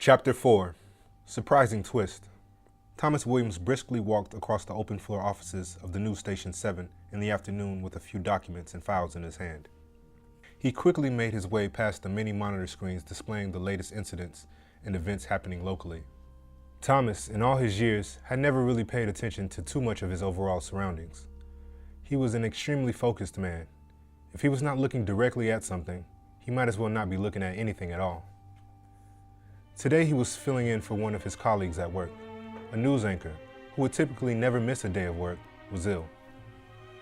Chapter 4. Surprising Twist. Thomas Williams briskly walked across the open floor offices of the news station 7 in the afternoon with a few documents and files in his hand. He quickly made his way past the many monitor screens displaying the latest incidents and events happening locally. Thomas, in all his years, had never really paid attention to too much of his overall surroundings. He was an extremely focused man. If he was not looking directly at something, he might as well not be looking at anything at all. Today he was filling in for one of his colleagues at work. A news anchor, who would typically never miss a day of work, was ill.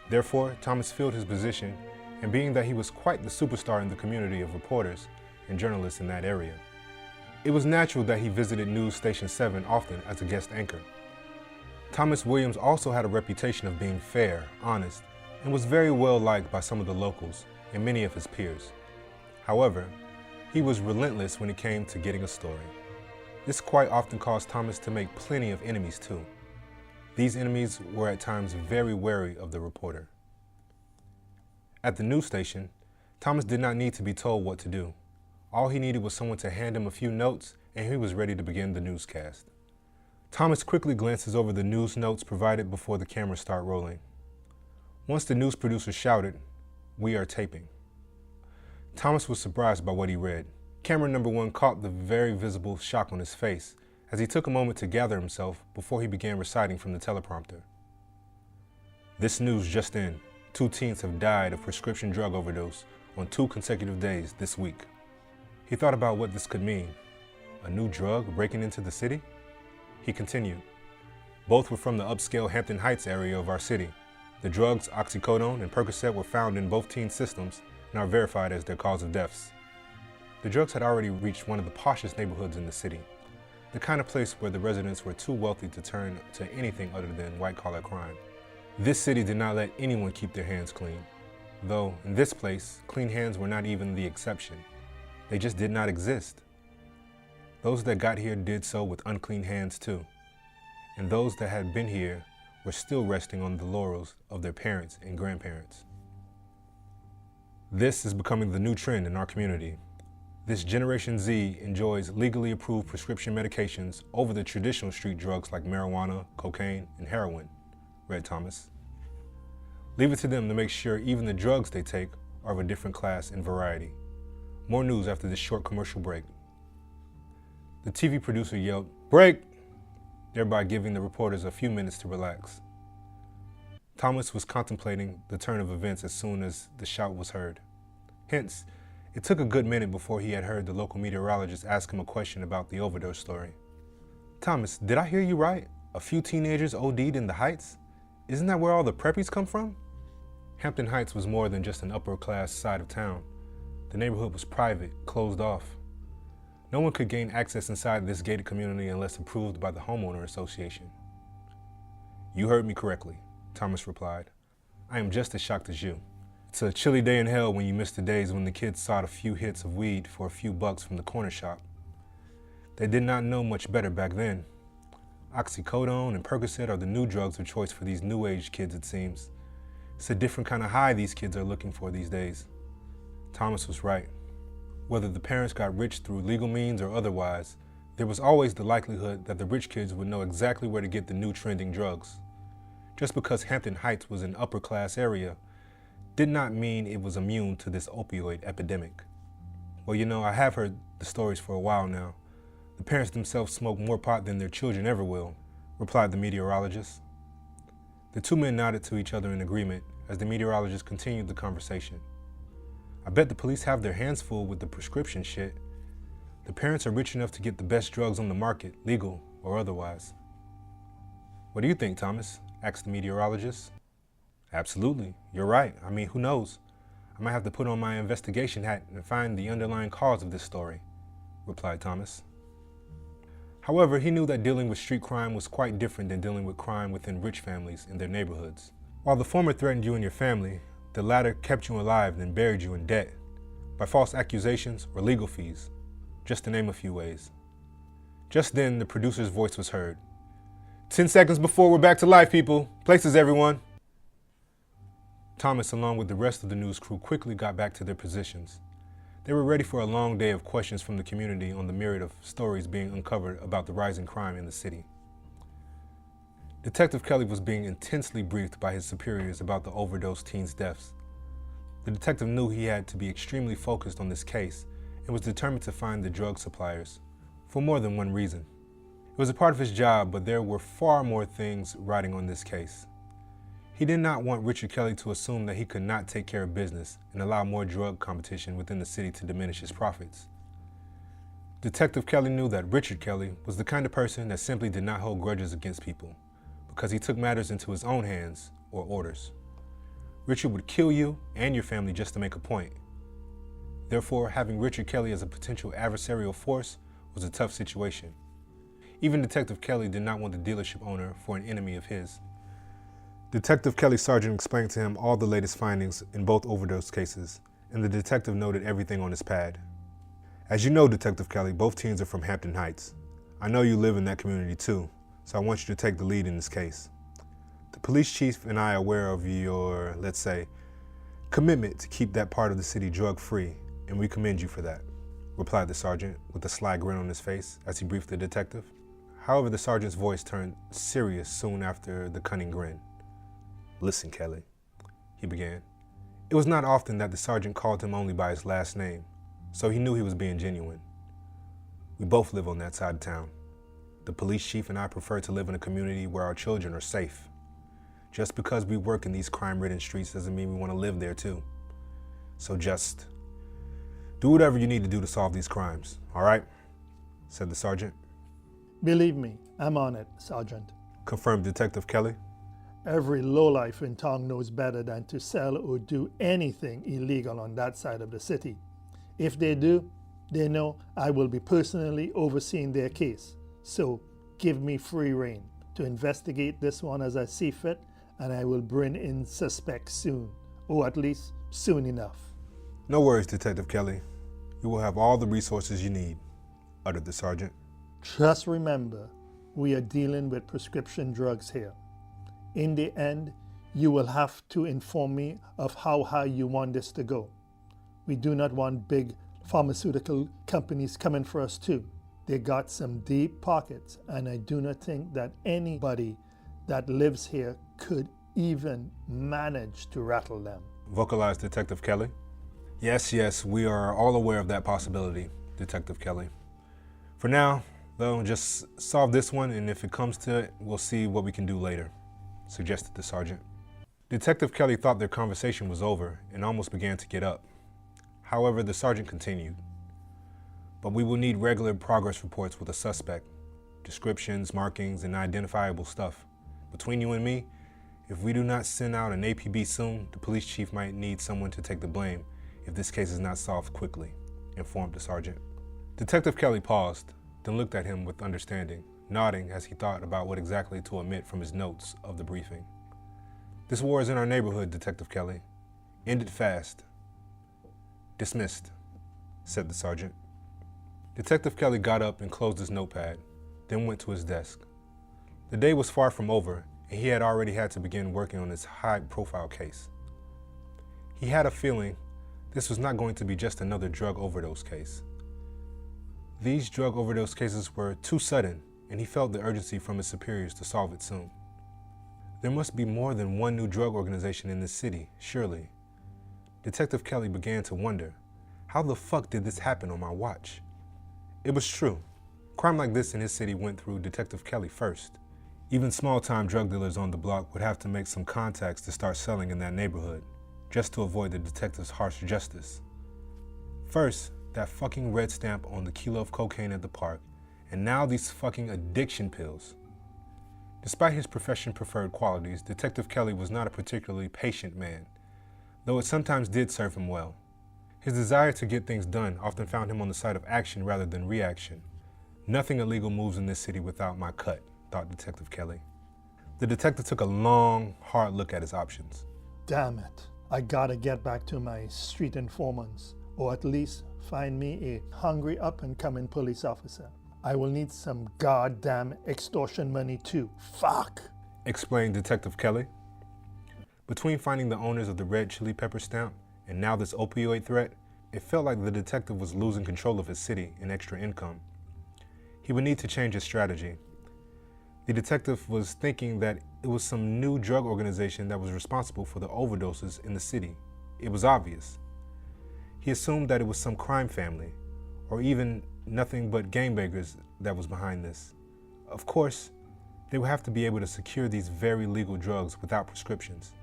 Therefore, Thomas filled his position, and being that he was quite the superstar in the community of reporters and journalists in that area, it was natural that he visited News Station 7 often as a guest anchor. Thomas Williams also had a reputation of being fair, honest, and was very well liked by some of the locals and many of his peers. However, he was relentless when it came to getting a story. This quite often caused Thomas to make plenty of enemies too. These enemies were at times very wary of the reporter. At the news station, Thomas did not need to be told what to do. All he needed was someone to hand him a few notes and he was ready to begin the newscast. Thomas quickly glances over the news notes provided before the cameras start rolling. Once the news producer shouted, "We are taping," Thomas was surprised by what he read. Camera number 1 caught the very visible shock on his face as he took a moment to gather himself before he began reciting from the teleprompter. "This news just in. 2 teens have died of prescription drug overdose on 2 consecutive days this week." He thought about what this could mean. A new drug breaking into the city? He continued. "Both were from the upscale Hampton Heights area of our city. The drugs, oxycodone and Percocet, were found in both teen systems and are verified as their cause of deaths." The drugs had already reached one of the poshest neighborhoods in the city, the kind of place where the residents were too wealthy to turn to anything other than white-collar crime. This city did not let anyone keep their hands clean, though in this place, clean hands were not even the exception. They just did not exist. Those that got here did so with unclean hands too, and those that had been here were still resting on the laurels of their parents and grandparents. This is becoming the new trend in our community. This Generation Z enjoys legally approved prescription medications over the traditional street drugs like marijuana, cocaine, and heroin, read Thomas. "Leave it to them to make sure even the drugs they take are of a different class and variety." More news after this short commercial break. The TV producer yelled, "Break!" thereby giving the reporters a few minutes to relax. Thomas was contemplating the turn of events as soon as the shout was heard. Hence, it took a good minute before he had heard the local meteorologist ask him a question about the overdose story. "Thomas, did I hear you right? A few teenagers OD'd in the Heights? Isn't that where all the preppies come from?" Hampton Heights was more than just an upper-class side of town. The neighborhood was private, closed off. No one could gain access inside this gated community unless approved by the homeowner association. "You heard me correctly," Thomas replied. "I am just as shocked as you. It's a chilly day in hell when you miss the days when the kids sought a few hits of weed for a few bucks from the corner shop. They did not know much better back then. Oxycodone and Percocet are the new drugs of choice for these new age kids, it seems. It's a different kind of high these kids are looking for these days." Thomas was right. Whether the parents got rich through legal means or otherwise, there was always the likelihood that the rich kids would know exactly where to get the new trending drugs. Just because Hampton Heights was an upper-class area did not mean it was immune to this opioid epidemic. "Well, you know, I have heard the stories for a while now. The parents themselves smoke more pot than their children ever will," replied the meteorologist. The 2 men nodded to each other in agreement as the meteorologist continued the conversation. "I bet the police have their hands full with the prescription shit. The parents are rich enough to get the best drugs on the market, legal or otherwise." "What do you think, Thomas?" asked the meteorologist. "Absolutely, you're right. I mean, who knows? I might have to put on my investigation hat and find the underlying cause of this story," replied Thomas. However, he knew that dealing with street crime was quite different than dealing with crime within rich families in their neighborhoods. While the former threatened you and your family, the latter kept you alive and buried you in debt by false accusations or legal fees, just to name a few ways. Just then, the producer's voice was heard. 10 seconds before we're back to life, people. Places, everyone." Thomas, along with the rest of the news crew, quickly got back to their positions. They were ready for a long day of questions from the community on the myriad of stories being uncovered about the rising crime in the city. Detective Kelly was being intensely briefed by his superiors about the overdose teens' deaths. The detective knew he had to be extremely focused on this case and was determined to find the drug suppliers, for more than one reason. It was a part of his job, but there were far more things riding on this case. He did not want Richard Kelly to assume that he could not take care of business and allow more drug competition within the city to diminish his profits. Detective Kelly knew that Richard Kelly was the kind of person that simply did not hold grudges against people, because he took matters into his own hands or orders. Richard would kill you and your family just to make a point. Therefore, having Richard Kelly as a potential adversarial force was a tough situation. Even Detective Kelly did not want the dealership owner for an enemy of his. Detective Kelly's sergeant explained to him all the latest findings in both overdose cases, and the detective noted everything on his pad. As you know, Detective Kelly, both teens are from Hampton Heights. I know you live in that community too, so I want you to take the lead in this case. The police chief and I are aware of your, let's say, commitment to keep that part of the city drug-free, and we commend you for that, replied the sergeant with a sly grin on his face as he briefed the detective. However, the sergeant's voice turned serious soon after the cunning grin. Listen, Kelly, he began. It was not often that the sergeant called him only by his last name, so he knew he was being genuine. We both live on that side of town. The police chief and I prefer to live in a community where our children are safe. Just because we work in these crime-ridden streets doesn't mean we want to live there too. So just do whatever you need to do to solve these crimes, all right? Said the sergeant. Believe me, I'm on it, Sergeant. Confirmed Detective Kelly. Every lowlife in town knows better than to sell or do anything illegal on that side of the city. If they do, they know I will be personally overseeing their case. So give me free rein to investigate this one as I see fit, and I will bring in suspects soon, or at least soon enough. No worries, Detective Kelly. You will have all the resources you need, uttered the sergeant. Just remember, we are dealing with prescription drugs here. In the end, you will have to inform me of how high you want this to go. We do not want big pharmaceutical companies coming for us too. They got some deep pockets, and I do not think that anybody that lives here could even manage to rattle them. Vocalized Detective Kelly. Yes, we are all aware of that possibility, Detective Kelly. For now, though, just solve this one, and if it comes to it, we'll see what we can do later, suggested the sergeant. Detective Kelly thought their conversation was over and almost began to get up. However, the sergeant continued. But we will need regular progress reports with a suspect, descriptions, markings, and identifiable stuff. Between you and me, if we do not send out an APB soon, the police chief might need someone to take the blame if this case is not solved quickly, informed the sergeant. Detective Kelly paused, then looked at him with understanding, nodding as he thought about what exactly to omit from his notes of the briefing. This war is in our neighborhood, Detective Kelly. End it fast. Dismissed, said the sergeant. Detective Kelly got up and closed his notepad, then went to his desk. The day was far from over, and he had already had to begin working on his high-profile case. He had a feeling this was not going to be just another drug overdose case. These drug overdose cases were too sudden, and he felt the urgency from his superiors to solve it soon. There must be more than one new drug organization in this city, surely. Detective Kelly began to wonder, how the fuck did this happen on my watch? It was true. Crime like this in his city went through Detective Kelly first. Even small-time drug dealers on the block would have to make some contacts to start selling in that neighborhood, just to avoid the detective's harsh justice. First, that fucking red stamp on the kilo of cocaine at the park, and now these fucking addiction pills. Despite his profession-preferred qualities, Detective Kelly was not a particularly patient man, though it sometimes did serve him well. His desire to get things done often found him on the side of action rather than reaction. Nothing illegal moves in this city without my cut, thought Detective Kelly. The detective took a long, hard look at his options. Damn it. I gotta get back to my street informants, or at least find me a hungry up-and-coming police officer. I will need some goddamn extortion money too. Fuck! Explained Detective Kelly. Between finding the owners of the red chili pepper stamp and now this opioid threat, it felt like the detective was losing control of his city and extra income. He would need to change his strategy. The detective was thinking that it was some new drug organization that was responsible for the overdoses in the city. It was obvious. He assumed that it was some crime family, or even nothing but gangbangers that was behind this. Of course, they would have to be able to secure these very legal drugs without prescriptions.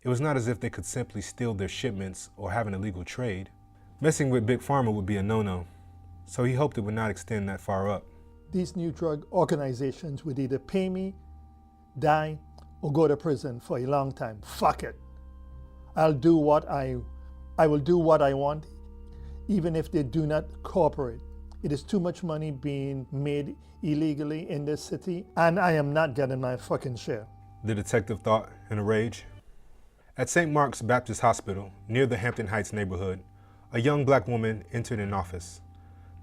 It was not as if they could simply steal their shipments or have an illegal trade. Messing with Big Pharma would be a no-no, so he hoped it would not extend that far up. These new drug organizations would either pay me, die, or go to prison for a long time. Fuck it. I will do what I want, even if they do not cooperate. It is too much money being made illegally in this city, and I am not getting my fucking share. The detective thought in a rage. At St. Mark's Baptist Hospital, near the Hampton Heights neighborhood, a young black woman entered an office.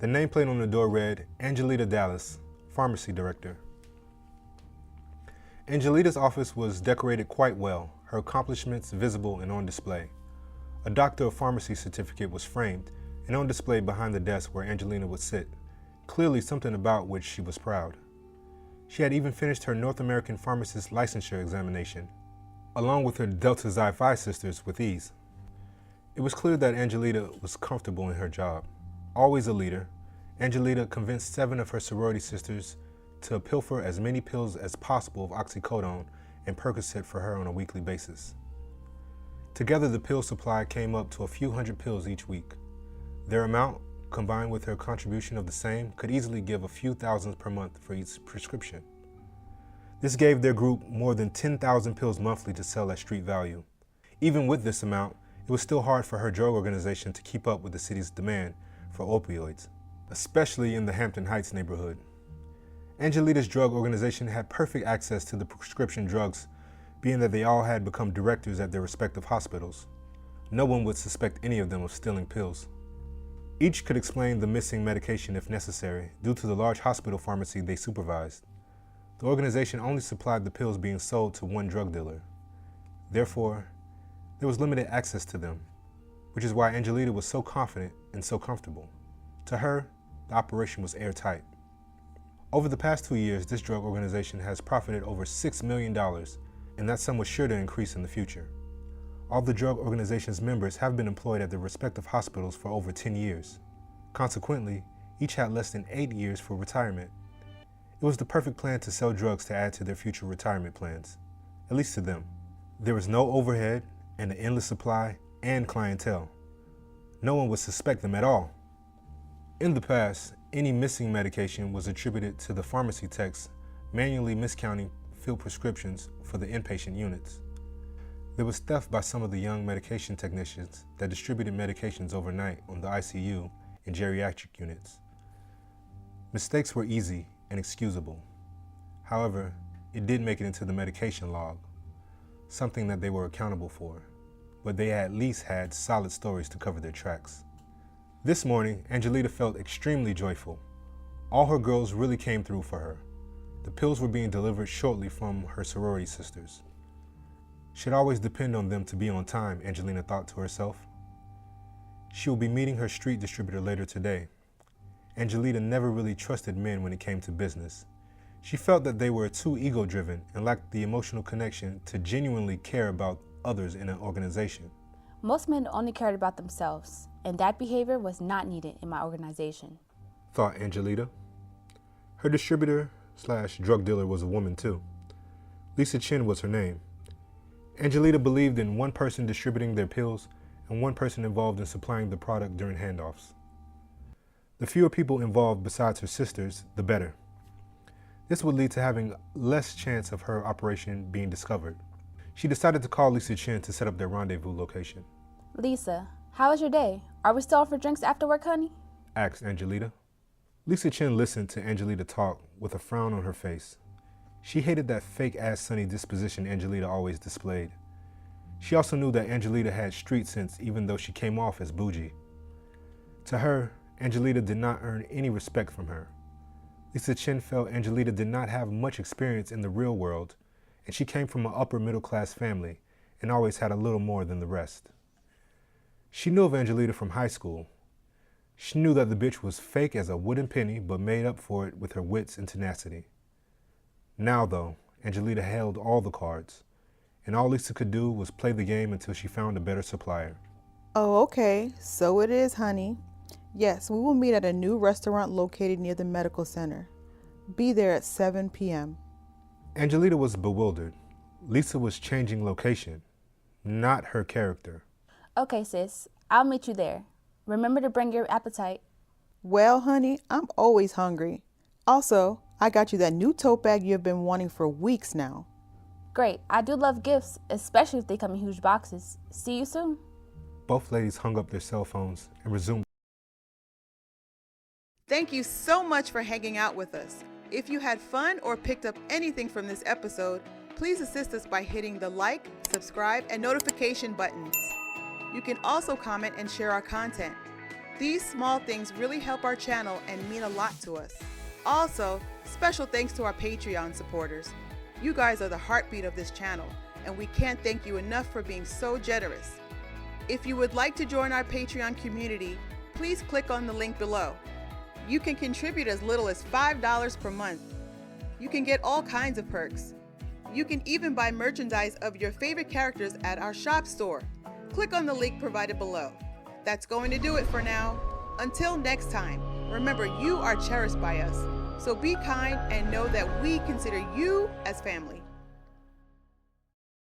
The nameplate on the door read, Angelita Dallas, Pharmacy Director. Angelita's office was decorated quite well, her accomplishments visible and on display. A Doctor of Pharmacy certificate was framed and on display behind the desk where Angelina would sit, clearly something about which she was proud. She had even finished her North American Pharmacist licensure examination, along with her Delta Xi Phi sisters, with ease. It was clear that Angelita was comfortable in her job. Always a leader, Angelita convinced 7 of her sorority sisters to pilfer as many pills as possible of oxycodone and Percocet for her on a weekly basis. Together, the pill supply came up to a few hundred pills each week. Their amount, combined with her contribution of the same, could easily give a few thousands per month for each prescription. This gave their group more than 10,000 pills monthly to sell at street value. Even with this amount, it was still hard for her drug organization to keep up with the city's demand for opioids, especially in the Hampton Heights neighborhood. Angelita's drug organization had perfect access to the prescription drugs, being that they all had become directors at their respective hospitals. No one would suspect any of them of stealing pills. Each could explain the missing medication if necessary, due to the large hospital pharmacy they supervised. The organization only supplied the pills being sold to one drug dealer. Therefore, there was limited access to them, which is why Angelita was so confident and so comfortable. To her, the operation was airtight. Over the past 2 years, this drug organization has profited over $6 million, and that sum was sure to increase in the future. All the drug organization's members have been employed at their respective hospitals for over 10 years. Consequently, each had less than 8 years for retirement. It was the perfect plan to sell drugs to add to their future retirement plans, at least to them. There was no overhead and an endless supply and clientele. No one would suspect them at all. In the past, any missing medication was attributed to the pharmacy techs manually miscounting filled prescriptions for the inpatient units. There was theft by some of the young medication technicians that distributed medications overnight on the ICU and geriatric units. Mistakes were easy and excusable. However, it did make it into the medication log, something that they were accountable for, but they at least had solid stories to cover their tracks. This morning, Angelita felt extremely joyful. All her girls really came through for her. The pills were being delivered shortly from her sorority sisters. She'd always depend on them to be on time, Angelina thought to herself. She will be meeting her street distributor later today. Angelita never really trusted men when it came to business. She felt that they were too ego-driven and lacked the emotional connection to genuinely care about others in an organization. Most men only cared about themselves, and that behavior was not needed in my organization, thought Angelita. Her distributor/drug dealer was a woman too. Lisa Chin was her name. Angelita believed in one person distributing their pills and one person involved in supplying the product during handoffs. The fewer people involved besides her sisters, the better. This would lead to having less chance of her operation being discovered. She decided to call Lisa Chin to set up their rendezvous location. Lisa, how was your day? Are we still out for drinks after work, honey? Asked Angelita. Lisa Chin listened to Angelita talk with a frown on her face. She hated that fake-ass sunny disposition Angelita always displayed. She also knew that Angelita had street sense even though she came off as bougie. To her, Angelita did not earn any respect from her. Lisa Chin felt Angelita did not have much experience in the real world, and she came from an upper middle-class family and always had a little more than the rest. She knew of Angelita from high school. She knew that the bitch was fake as a wooden penny, but made up for it with her wits and tenacity. Now, though, Angelita held all the cards, and all Lisa could do was play the game until she found a better supplier. Oh, okay. So it is, honey. Yes, we will meet at a new restaurant located near the medical center. Be there at 7 p.m. Angelita was bewildered. Lisa was changing location, not her character. Okay, sis, I'll meet you there. Remember to bring your appetite. Well, honey, I'm always hungry. Also, I got you that new tote bag you've been wanting for weeks now. Great, I do love gifts, especially if they come in huge boxes. See you soon. Both ladies hung up their cell phones and resumed. Thank you so much for hanging out with us. If you had fun or picked up anything from this episode, please assist us by hitting the like, subscribe, and notification buttons. You can also comment and share our content. These small things really help our channel and mean a lot to us. Also, special thanks to our Patreon supporters. You guys are the heartbeat of this channel, and we can't thank you enough for being so generous. If you would like to join our Patreon community, please click on the link below. You can contribute as little as $5 per month. You can get all kinds of perks. You can even buy merchandise of your favorite characters at our shop store. Click on the link provided below. That's going to do it for now. Until next time, remember you are cherished by us. So be kind and know that we consider you as family.